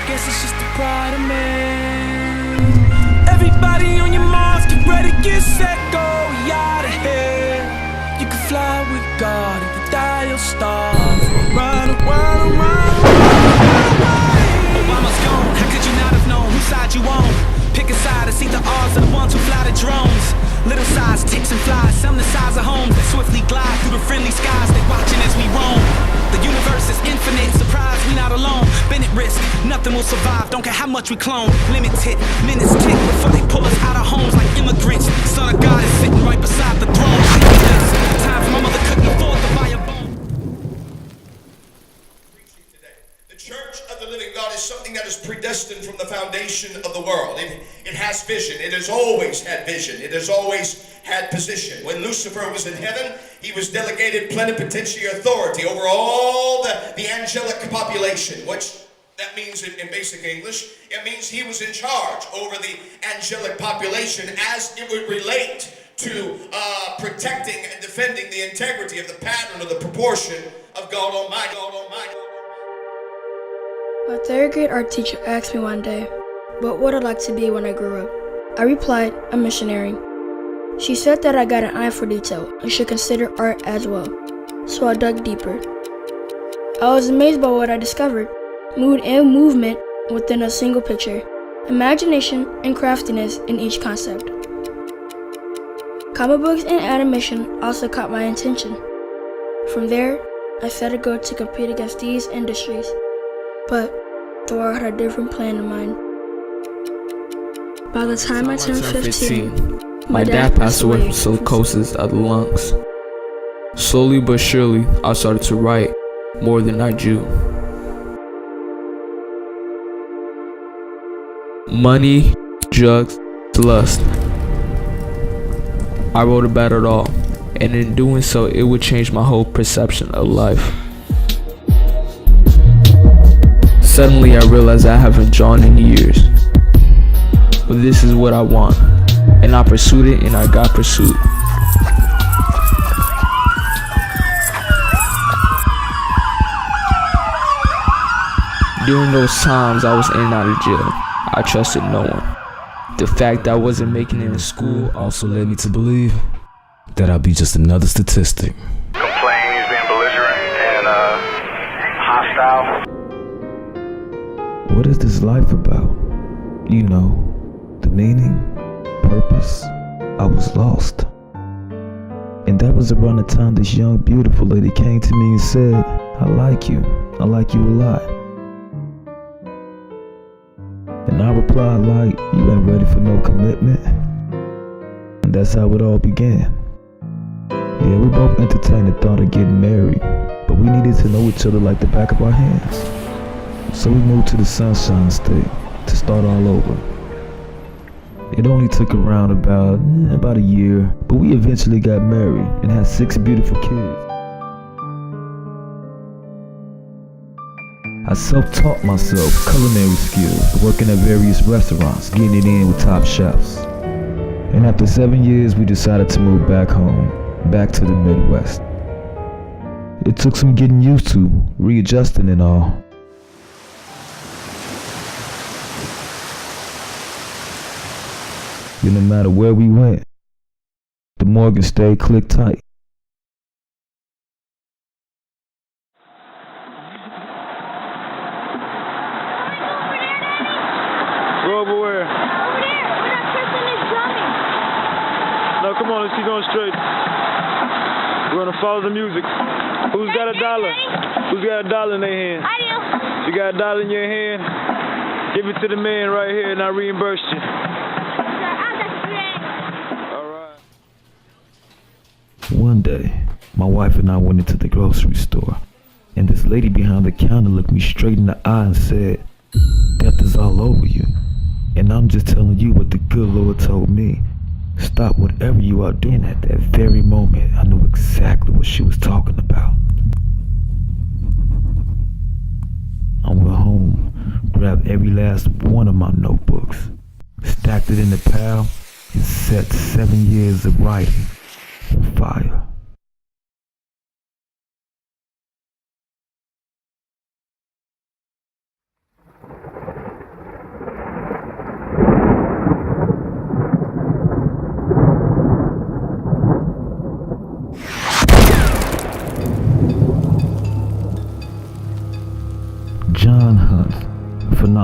Guess it's just the pride of man. Everybody on your marks, get ready, get set, go, we outta here. You can fly with God, if you die you'll starve. Run, run, run, Obama's gone, how could you not have known whose side you on? Pick a side, it's either ours or the ones who fly the drones. Little size ticks and flies, some the size of homes that swiftly glide through the friendly skies. They watching as we roam. The universe is infinite, surprise, we not alone. Been at risk, nothing will survive, don't care how much we clone. Limited, minutes tick before they pull us out of homes like immigrants. Son of God is sitting right beside the throne. Times my mother couldn't afford to buy a bone. The Church of the Living God is something that is predestined from the foundation of the world. It has vision. It has always had vision. It has always had position. When Lucifer was in heaven, he was delegated plenipotentiary authority over all the angelic population, which that means in basic English, it means he was in charge over the angelic population as it would relate to protecting and defending the integrity of the pattern or the proportion of God Almighty. My third grade art teacher asked me one day, what would I like to be when I grew up? I replied, a missionary. She said that I got an eye for detail and should consider art as well, so I dug deeper. I was amazed by what I discovered, mood and movement within a single picture, imagination and craftiness in each concept. Comic books and animation also caught my attention. From there, I set a goal to compete against these industries, but the world had a different plan in mind. By the time I turned 15, my dad passed away from silicosis of the lungs. Slowly but surely, I started to write more than I drew. Money, drugs, lust. I wrote about it all, and in doing so, it would change my whole perception of life. Suddenly, I realized I haven't drawn in years, but this is what I want. And I pursued it, and I got pursued. During those times I was in and out of jail, I trusted no one. The fact that I wasn't making it in school also led me to believe that I'd be just another statistic. Complain he's being belligerent and hostile. What is this life about? You know, the meaning, purpose. I was lost. And that was around the time this young, beautiful lady came to me and said, I like you a lot. And I replied like, you ain't ready for no commitment. And that's how it all began. Yeah, we both entertained the thought of getting married, but we needed to know each other like the back of our hands. So we moved to the Sunshine State to start all over. It only took around about a year, but we eventually got married and had 6 beautiful kids. I self-taught myself culinary skills, working at various restaurants, getting it in with top chefs. And after 7 years, we decided to move back home, back to the Midwest. It took some getting used to, readjusting and all. No matter where we went, the Morgan stayed clicked tight. Go over where? Over there, where that person is drumming. No, come on, let's keep going straight. We're gonna follow the music. Who's got a dollar? Who's got a dollar in their hand? I do. You got a dollar in your hand? Give it to the man right here and I reimburse you. One day, my wife and I went into the grocery store, and this lady behind the counter looked me straight in the eye and said, death is all over you, and I'm just telling you what the good Lord told me. Stop whatever you are doing. At that very moment, I knew exactly what she was talking about. I went home, grabbed every last one of my notebooks, stacked it in the pile, and set 7 years of writing on fire.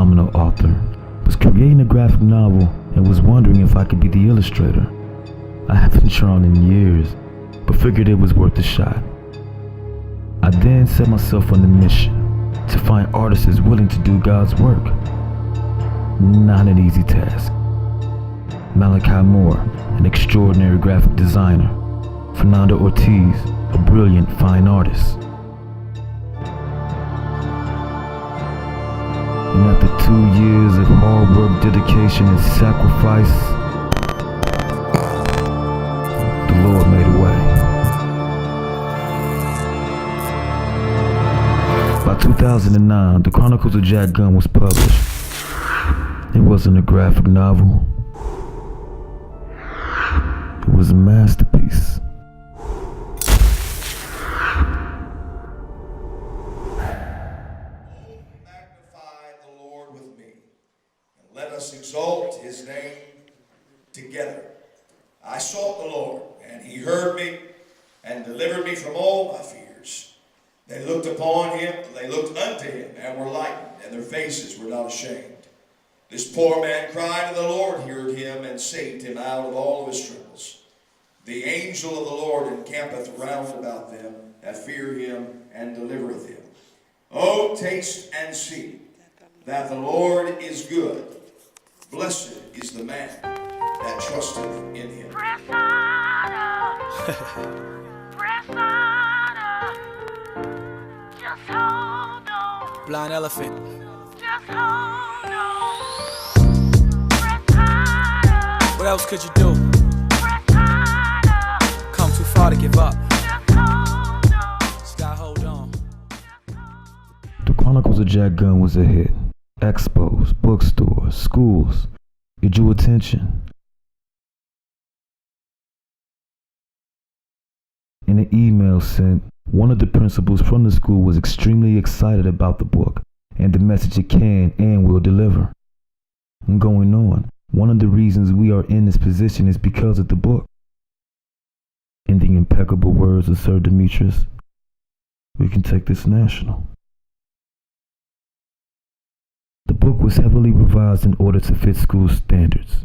phenomenal author, was creating a graphic novel and was wondering if I could be the illustrator. I haven't drawn in years, but figured it was worth a shot. I then set myself on the mission to find artists willing to do God's work. Not an easy task. Malachi Moore, an extraordinary graphic designer. Fernando Ortiz, a brilliant fine artist. And after 2 years of hard work, dedication, and sacrifice, the Lord made a way. By 2009, The Chronicles of Jack Gunn was published. It wasn't a graphic novel. It was a masterpiece. Magnify the Lord with me, and let us exalt his name together. I sought the Lord, and he heard me, and delivered me from all my fears. They looked upon him, they looked unto him, and were lightened, and their faces were not ashamed. This poor man cried, and the Lord heard him, and saved him out of all of his troubles. The angel of the Lord encampeth round about them that fear him, and delivereth him. Oh, taste and see that the Lord is good. Blessed is the man that trusteth in him. Press harder. Press harder. Just hold on. Blind elephant. Just hold on. Press harder. What else could you do? Press harder. Come too far to give up. Just hold on. Just gotta hold on. The Chronicles of Jack Gunn was a hit. Expos, bookstores, schools. It drew attention. In an email sent, one of the principals from the school was extremely excited about the book and the message it can and will deliver. And going on, one of the reasons we are in this position is because of the book. In the impeccable words of Sir Demetrius, we can take this national. The book was heavily revised in order to fit school standards.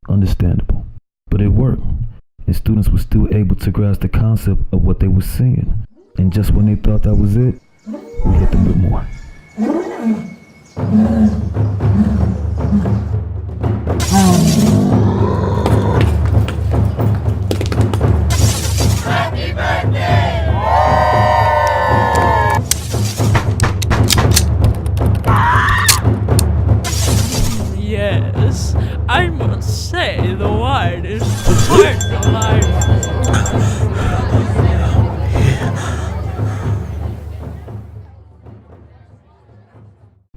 Understandable. But it worked, and students were still able to grasp the concept of what they were seeing. And just when they thought that was it, we hit them with more. Happy birthday! Yes, I must say the wine is quite delightful.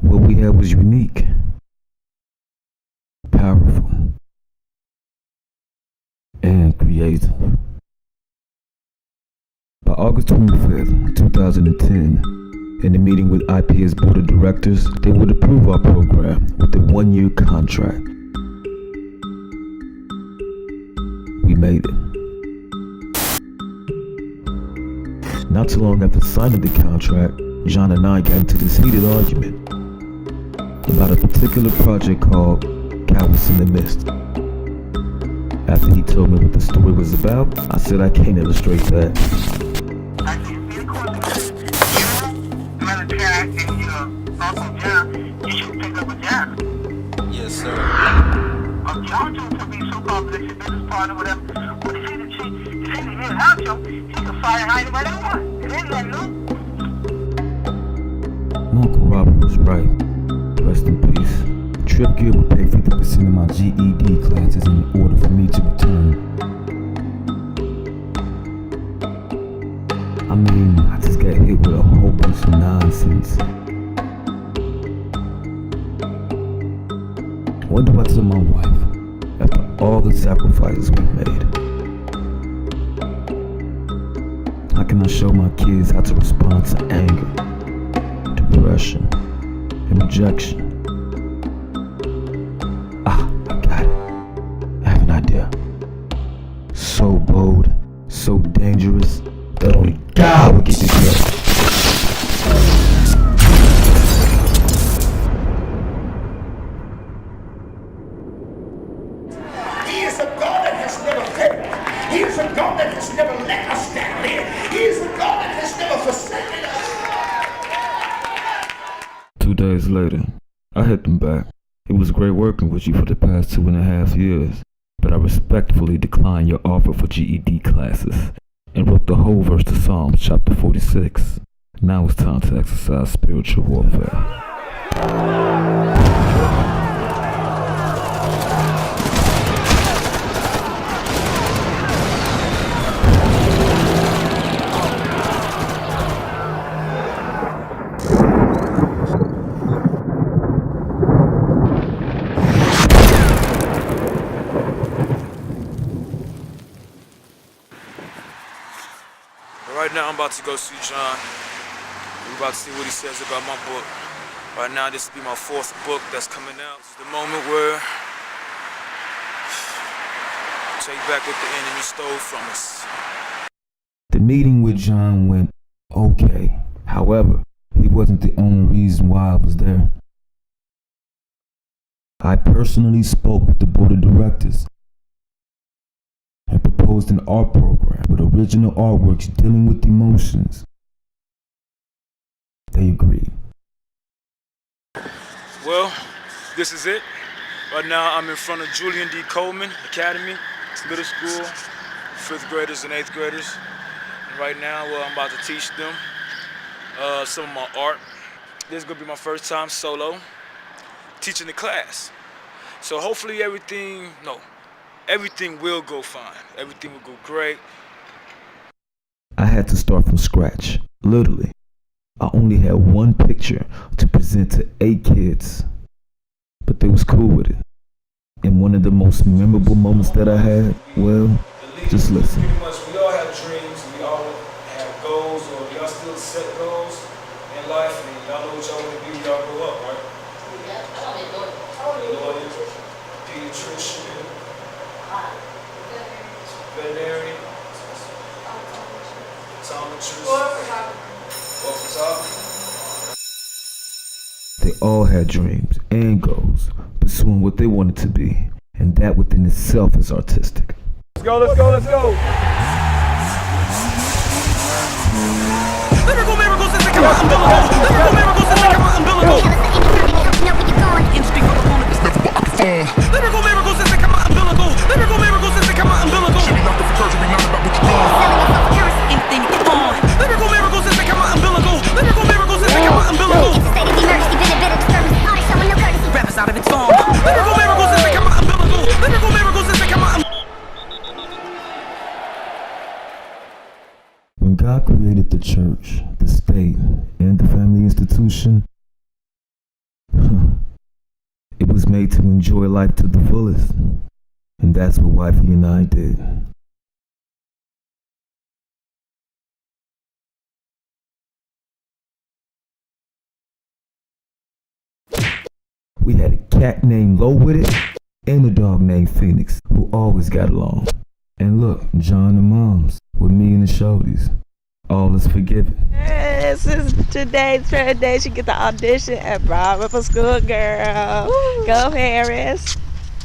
What we had was unique, powerful, and creative. By August 25th, 2010, in a meeting with I.P.S board of directors, they would approve our program with a 1-year contract. We made it. Not too long after signing the contract, John and I got into this heated argument about a particular project called Cowards in the Mist. After he told me what the story was about, I said I can't illustrate that. Yes, sir. John to be so popular, his business partner, whatever. But if he's the head honcho, he can fire anybody he wants. It ain't nothing new. My Uncle Robert was right. Rest in peace. Trip Gear would pay 50% of my GED classes in order for me to return. I mean, I just got hit with a whole bunch of nonsense. What do I tell my wife after all the sacrifices we made? How can I show my kids how to respond to anger, depression, and rejection? I got it. I have an idea. So bold, so dangerous, that only God will get the credit. days later, I hit them back. It was great working with you for the past 2.5 years, but I respectfully declined your offer for GED classes and wrote the whole verse to Psalms chapter 46. Now it's time to exercise spiritual warfare. Right now, I'm about to go see John. We're about to see what he says about my book. Right now, this will be my 4th book that's coming out. This is the moment where take back what the enemy stole from us. The meeting with John went okay. However, he wasn't the only reason why I was there. I personally spoke with the board of directors and proposed an art program with original artworks dealing with emotions. They agreed. Well, this is it. Right now, I'm in front of Julian D. Coleman Academy. It's middle school, 5th graders and 8th graders. And right now, I'm about to teach them some of my art. This is gonna be my first time solo teaching the class. So hopefully everything will go fine. Everything will go great. I had to start from scratch, literally. I only had one picture to present to 8 kids, but they was cool with it. And one of the most memorable moments that I had, well, just listen. Pretty much, we all have dreams, we all have goals, or we all still set goals in life, and y'all know what y'all want to be when y'all grow up, right? Lawyer, pediatrician, veterinarian, optometrist, They all had dreams and goals, pursuing what they wanted to be, and that within itself is artistic. Let's go, let's go, let's go! Lyrical miracles as they come out umbilical. Lyrical miracles as they come out umbilical. Instinct for the moment is never what I can form. Lyrical miracles as they come out umbilical. Lyrical miracles as they come out umbilical. Should be not the perjury, not about what you're doing. Anything you on. Lyrical miracles as they come out umbilical. Lyrical miracles as they come out umbilical. Rappers out of its form. Lyrical miracles as they come out umbilical. Lyrical miracles as they come out umbilical. When God created the church, the state, and the family institution, it was made to enjoy life to the fullest. And that's what Wifey and I did. We had a cat named Low with it, and a dog named Phoenix, who always got along. And look, John and Moms, with me and the shorties. All is forgiven. This is today's her day. She get the audition at Bravo for School Girl. Woo. Go Harris.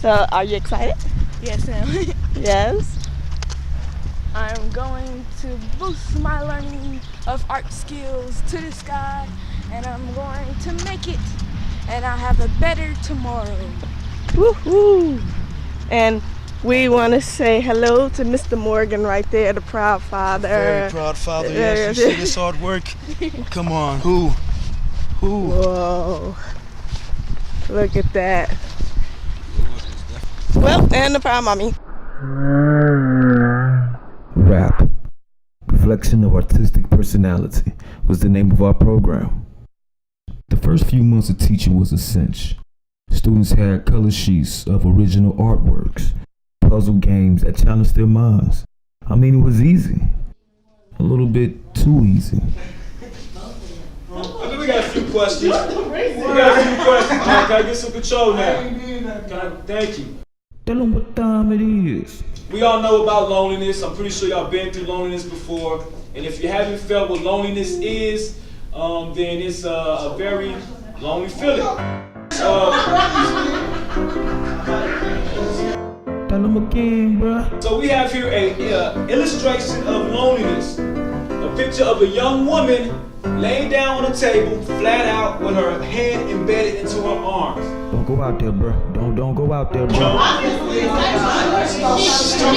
So are you excited? Yes, ma'am. Yes. I'm going to boost my learning of art skills to the sky, and I'm going to make it, and I'll have a better tomorrow. Woohoo! And we want to say hello to Mr. Morgan right there, the proud father. Very proud father, yes. You see this hard work? Come on, who? Whoa. Look at that. Well, and the proud mommy. Rap, Reflection of Artistic Personality, was the name of our program. The first few months of teaching was a cinch. Students had color sheets of original artworks, puzzle games that challenged their minds. I mean, it was easy. A little bit too easy. I think we got a few questions. Can I get some control now? Thank you. Tell them what time it is. We all know about loneliness. I'm pretty sure y'all been through loneliness before. And if you haven't felt what loneliness is, then it's a very lonely feeling. Tell them again, bruh. So we have here a illustration of loneliness. A picture of a young woman laying down on the table, flat out, with her head embedded into her arms. Don't go out there, bro. Don't go out there, bro.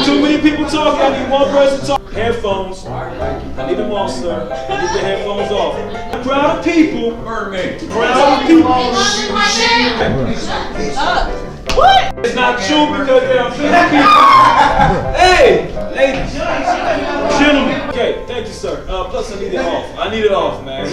Too many people talking. I need one person talking. Headphones. I need them off, sir. I need the headphones off. A crowd of people. Crowd of people. What? It's not true because there are 50 people. Hey, ladies, gentlemen. Okay, thank you, sir. Plus, I need it off. I need it off, man.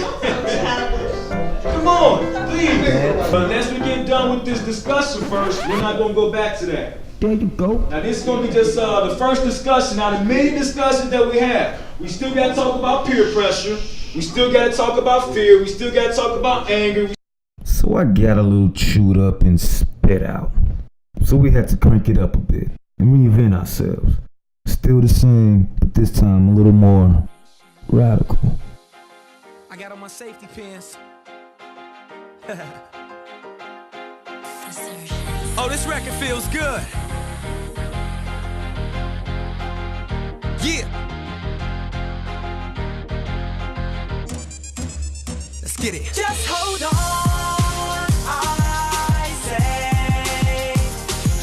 Come on, please. But unless we get done with this discussion first, we're not gonna go back to that. There you go. Now this is gonna be just the first discussion out of many discussions that we have. We still gotta talk about peer pressure. We still gotta talk about fear. We still gotta talk about anger. So I got a little chewed up and spit out. So we had to crank it up a bit and reinvent ourselves. Still the same, but this time a little more radical. I got on my safety pins. Oh, this record feels good. Yeah. Let's get it. Just hold on, I say.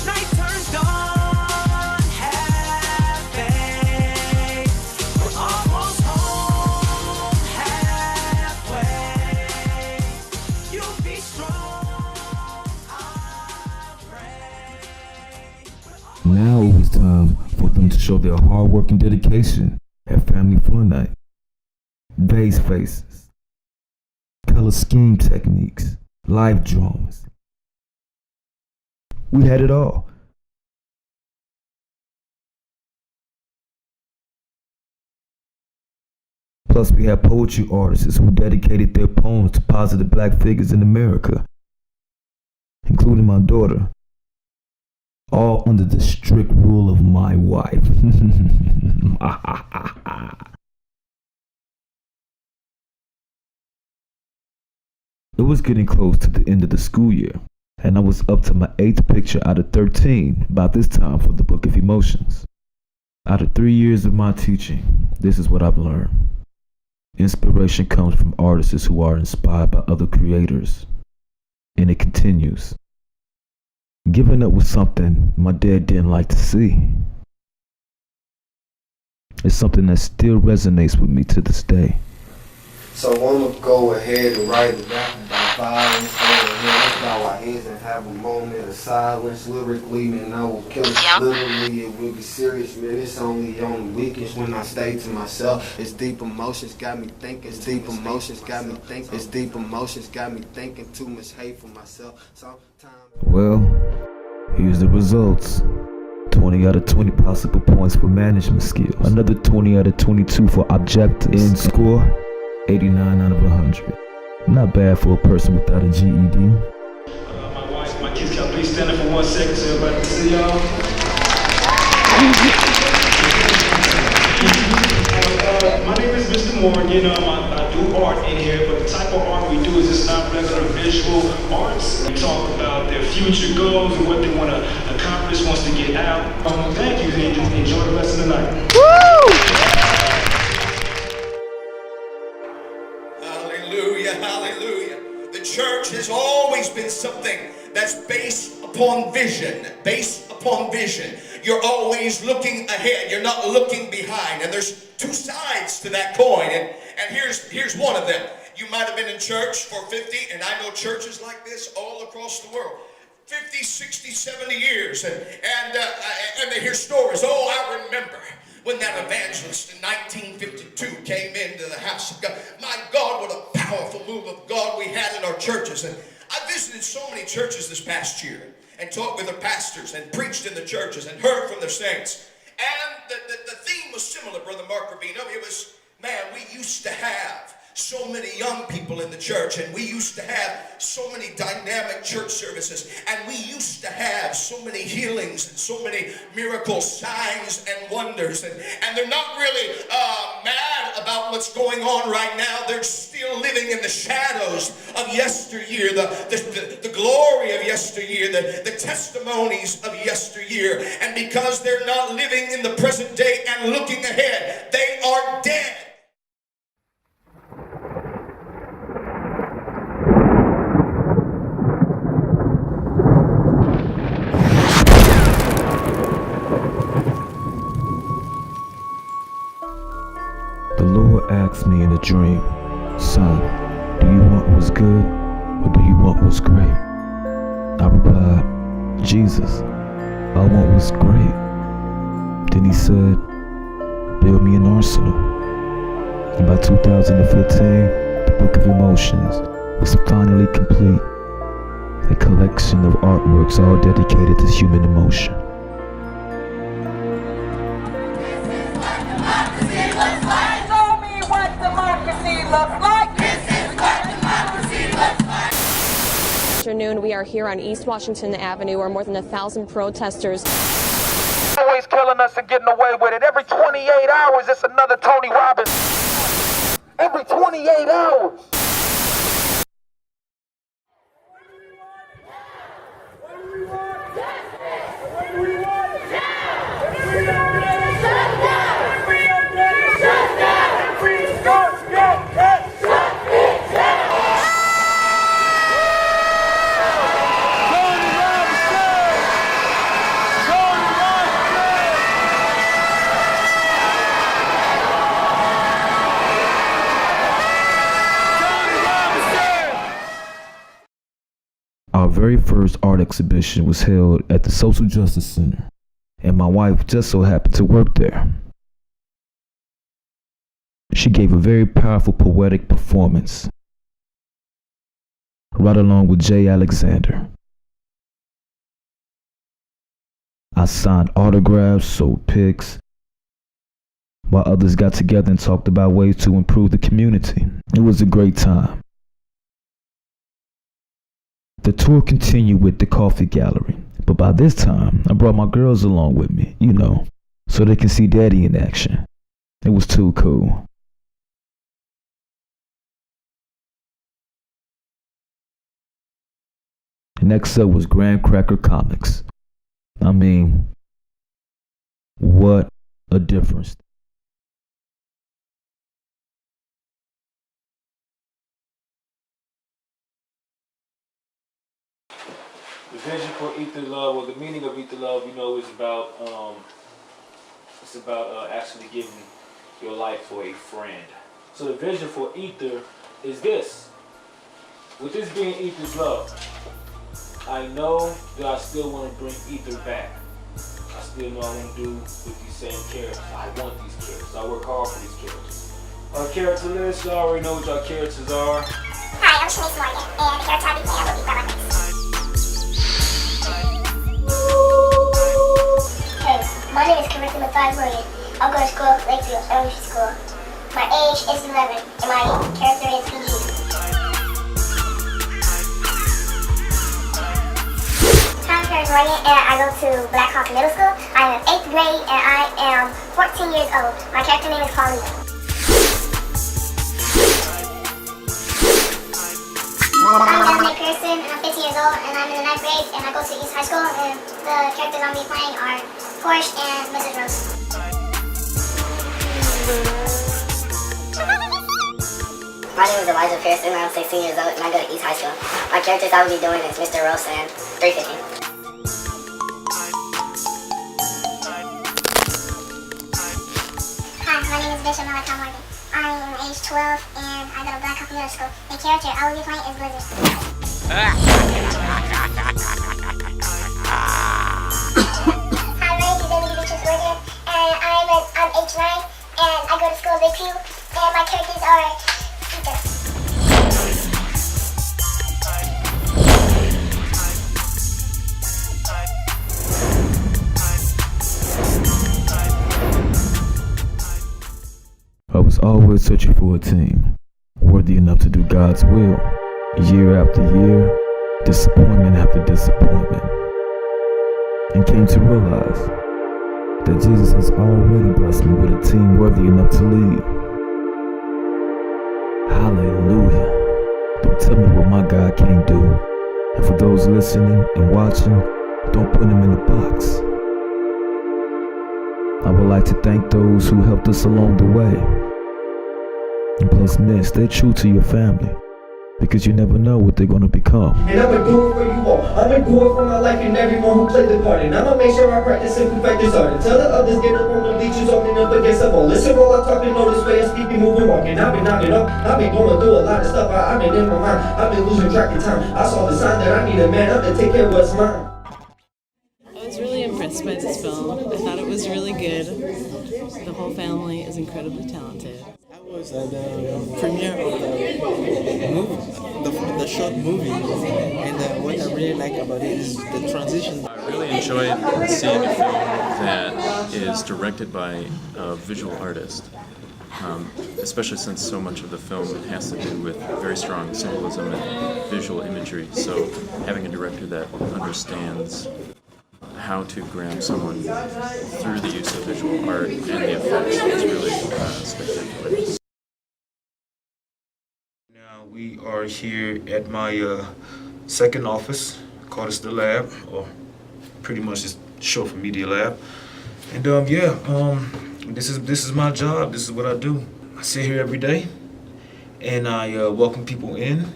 Night turns dawn, have faith. We're almost home, halfway. You'll be strong, I pray. Now it was time for them to show their hard work and dedication at Family Fun Night. Vase faces, color scheme techniques, live drawings. We had it all. Plus, we had poetry artists who dedicated their poems to positive black figures in America, including my daughter. All under the strict rule of my wife. It was getting close to the end of the school year, and I was up to my 8th picture out of 13 by this time for the Book of Emotions. Out of 3 years of my teaching, this is what I've learned. Inspiration comes from artists who are inspired by other creators, and it continues. Giving up was something my dad didn't like to see. It's something that still resonates with me to this day. So I'm gonna go ahead and write it out about violence. Go ahead, let's bow our heads and have a moment of silence. Lyrically, man, I will kill it. Literally, it will be serious, man. It's only on the weekends when I stay to myself. It's deep emotions got me thinking. It's deep emotions got me thinking. It's deep emotions got me thinking. Too much hate for myself. Sometimes. Well, here's the results. 20 out of 20 possible points for management skills. Another 20 out of 22 for objectives. End score, 89 out of 100. Not bad for a person without a GED. My wife, my kids, can please stand up for 1 second so everybody can see y'all. My name is Mr. Morgan. I do art in here, but the type of art we do is just not regular visual arts. We talk about their future goals and what they want to accomplish once they get out. Thank you, and enjoy the rest of the night. Woo! Hallelujah, hallelujah. The church has always been something that's based upon vision. Based upon vision. You're always looking ahead. You're not looking behind. And there's two sides to that coin. And here's one of them. You might have been in church for 50, and I know churches like this all across the world. 50, 60, 70 years. And they hear stories. Oh, I remember when that evangelist in 1952 came into the house of God. My God, what a powerful move of God we had in our churches. And I visited so many churches this past year and talked with their pastors and preached in the churches and heard from their saints. And the theme was similar, Brother Mark Rubino. It was, man, we used to have so many young people in the church, and we used to have so many dynamic church services, and we used to have so many healings and so many miracles, signs and wonders, and they're not really mad about what's going on right now. They're still living in the shadows of yesteryear, the glory of yesteryear, the testimonies of yesteryear, and because they're not living in the present day and looking ahead, they are dead. dream. Son, do you want what's good or do you want what's great? I replied, Jesus, I want what's great. Then he said, build me an arsenal. And by 2015, the Book of Emotions was finally complete. A collection of artworks all dedicated to human emotion. Show me what democracy looks like. This is what democracy looks like. Afternoon, we are here on East Washington Avenue where more than 1,000 protesters always killing us and getting away with it. Every 28 hours, it's another Tony Robbins. Every 28 hours. Our very first art exhibition was held at the Social Justice Center, and my wife just so happened to work there. She gave a very powerful poetic performance, right along with Jay Alexander. I signed autographs, sold pics, while others got together and talked about ways to improve the community. It was a great time. The tour continued with the coffee gallery, but by this time, I brought my girls along with me, so they can see Daddy in action. It was too cool. Next up was Graham Cracker Comics. I mean, what a difference. The vision for Eat the Love, or the meaning of Eat the Love, is about actually giving your life for a friend. So the vision for Ether is this. With this being Ether's love, I know that I still want to bring Ether back. I still know I want to do with these same characters. I want these characters. I work hard for these characters. Our character list, y'all already know what y'all characters are. Hi, I'm Shanice Morgan, and the character I'll be playing will be Grandma Grace. Hey, my name is Carissa Matthias Morgan. I go to school, Lakefield Elementary School. My age is 11, and my character is PG. Hi, I'm Paris Morgan, and I go to Black Hawk Middle School. I am in 8th grade, and I am 14 years old. My character name is Paulina. I'm Dominic Pearson, and I'm 15 years old, and I'm in the 9th grade, and I go to East High School, and the characters I'm be playing are Porsche and Mrs. Rose. My name is Elijah Pearson, I'm 16 years old, and I go to East High School. My characters I will be doing is Mr. Rose and 350. Hi, my name is Bishop Malachi Morgan. I'm age 12, and I go to Black Hawk Middle School. The character I will be playing is Blizzard. Hi, my name is Emily Beatrice Morgan, and I'm age 9, and I go to school Big Pew, and my characters are Ether. I was always searching for a team worthy enough to do God's will. Year after year, disappointment after disappointment, and came to realize that Jesus has already blessed me with a team worthy enough to lead. Hallelujah. Don't tell me what my God can't do. And for those listening and watching, don't put him in a box. I would like to thank those who helped us along the way. And plus, men, stay true to your family. because you never know what they're gonna become. And I'ma do it for you all. I'ma do it for my life and everyone who played the part. And I'ma make sure I practice and perfect this art. Until the others get up on the bleachers, opening up against the wall. Listen while I talk and know this way I speak and move and walking. I've been knocking up, I've been going through a lot of stuff. I've been in my mind, I've been losing track of time. I saw the sign that I need a man up to take care of what's mine. I was really impressed by this film. I thought it was really good. The whole family is incredibly talented. I was at the premiere of the movie, the short movie, and what I really like about it is the transition. I really enjoyed seeing a film that is directed by a visual artist, especially since so much of the film has to do with very strong symbolism and visual imagery. So having a director that understands how to grab someone through the use of visual art and the effects is really spectacular. Now we are here at my second office, called us the lab, or pretty much just short for Media Lab. And this is my job. This is what I do. I sit here every day, and I welcome people in.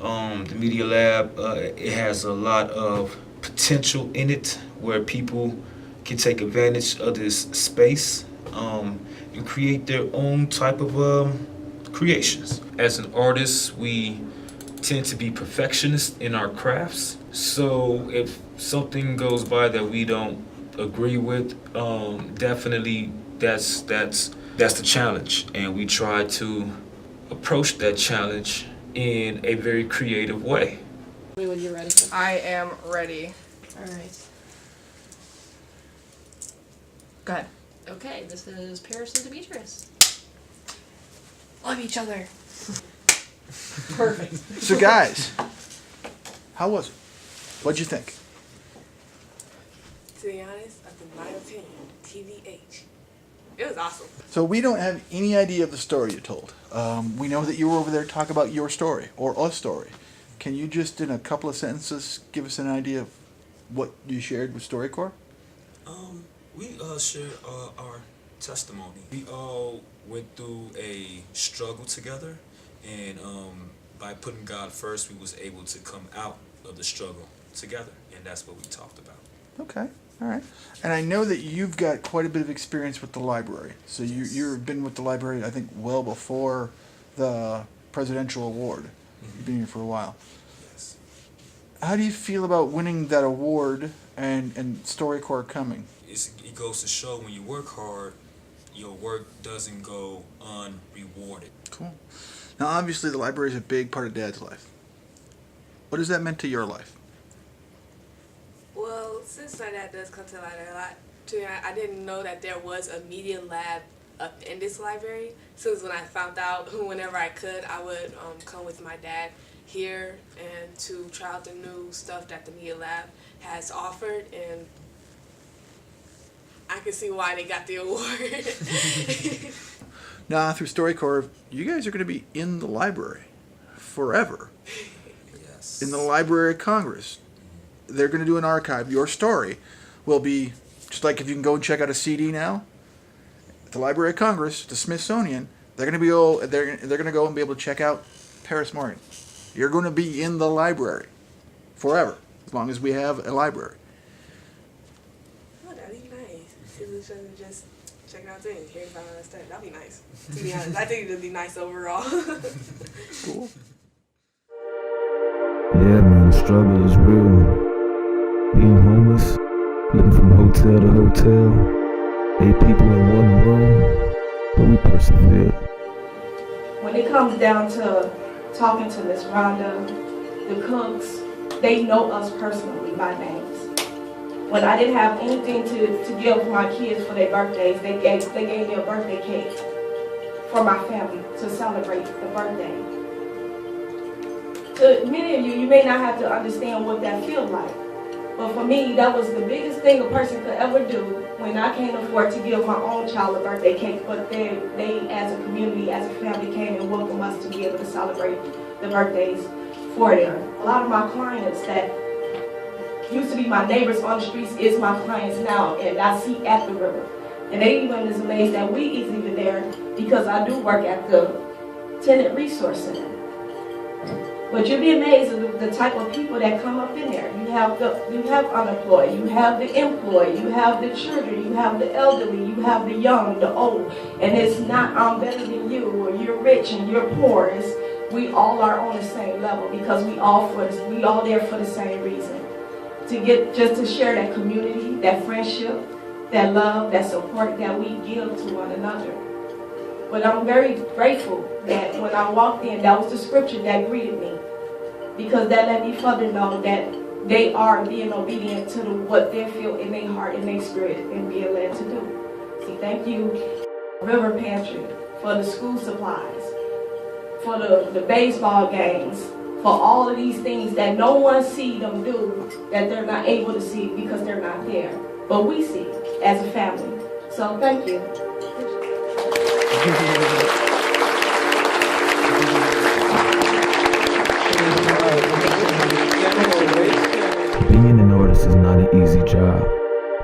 The Media Lab, it has a lot of potential in it where people can take advantage of this space and create their own type of creations. As an artist, we tend to be perfectionists in our crafts. So if something goes by that we don't agree with, definitely that's the challenge, and we try to approach that challenge in a very creative way. When you're ready. I am ready. All right. Go ahead. Okay, this is Paris and Demetrius. Love each other. Perfect. So guys, how was it? What'd you think? To be honest, I think my opinion, TVH. It was awesome. So we don't have any idea of the story you told. We know that you were over there to talk about your story, or a story. Can you just, in a couple of sentences, give us an idea of what you shared with StoryCorps? We shared our testimony. We all went through a struggle together, and by putting God first, we was able to come out of the struggle together, and that's what we talked about. Okay, all right. And I know that you've got quite a bit of experience with the library. So you've been with the library, I think, well before the presidential award. Mm-hmm. You've been here for a while. Yes. How do you feel about winning that award and StoryCorps coming? It goes to show when you work hard, your work doesn't go unrewarded. Cool. Now, obviously, the library is a big part of Dad's life. What has that meant to your life? Well, since my dad does come to the library a lot, too, I didn't know that there was a media lab up in this library. So when I found out, whenever I could, I would come with my dad here and to try out the new stuff that the media lab has offered, and I can see why they got the award. Now, through StoryCorps, you guys are going to be in the library forever. Yes. In the Library of Congress. They're going to do an archive. Your story will be, just like if you can go and check out a CD now, at the Library of Congress, the Smithsonian, they're going to go and be able to check out Paris Morgan. You're going to be in the library forever, as long as we have a library. Oh, that'd be nice. People should just check out things, hear about all that stuff. That'd be nice. To be honest, I think it'd be nice overall. Cool. Yeah, man, the struggle is real. Being homeless, living from hotel to hotel, 8 people in one room, but we persevered. When it comes down to talking to Miss Rhonda, the cooks, they know us personally by names. When I didn't have anything to give my kids for their birthdays, they gave me a birthday cake for my family to celebrate the birthday. To many of you may not have to understand what that feels like. But for me, that was the biggest thing a person could ever do when I can't afford to give my own child a birthday cake, but they as a community, as a family, came and welcomed us to be able to celebrate the birthdays for them. A lot of my clients that used to be my neighbors on the streets is my clients now, and I see at the river. And they even is amazed that we is even there because I do work at the Tenant Resource Center. But you'll be amazed at the type of people that come up in there. You have unemployed, you have the employed, you have the children, you have the elderly, you have the young, the old. And it's not I'm better than you, or you're rich and you're poor. We all are on the same level because we all there for the same reason. To share that community, that friendship, that love, that support that we give to one another. But I'm very grateful that when I walked in, that was the scripture that greeted me. Because that let me further know that they are being obedient to what they feel in their heart and their spirit and being led to do. So thank you, River Pantry, for the school supplies, for the baseball games, for all of these things that no one see them do, that they're not able to see because they're not there. But we see as a family. So thank you. Being an artist is not an easy job.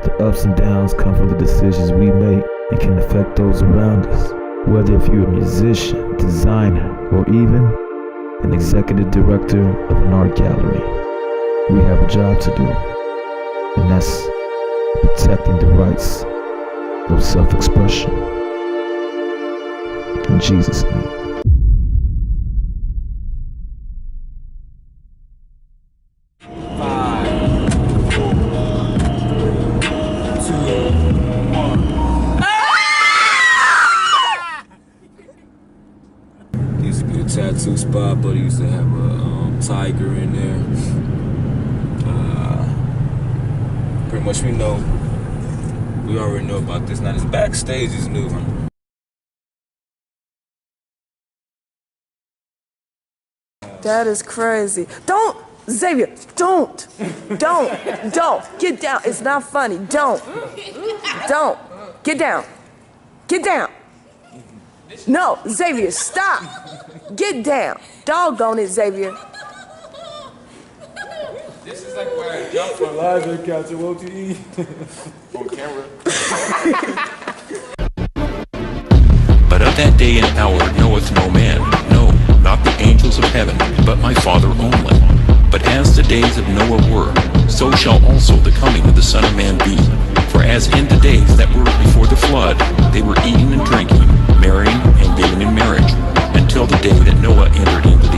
The ups and downs come from the decisions we make and can affect those around us. Whether if you're a musician, designer, or even an executive director of an art gallery, we have a job to do, and that's protecting the rights of self-expression. In Jesus' name. Tattoo spot, but he used to have a tiger in there. Pretty much we already know about this. Now this backstage is new. That is crazy. Don't, Xavier, don't, get down. It's not funny, don't, get down, No, Xavier, stop. Get down. Doggone it, Xavier. This is like where I jumped from Elijah catch what to eat on camera. But of that day and hour knoweth no man, no, not the angels of heaven, but my Father only. But as the days of Noah were, so shall also the coming of the Son of Man be. For as in the days that were before the flood, they were eating and drinking, marrying and giving in marriage, until the day that Noah entered into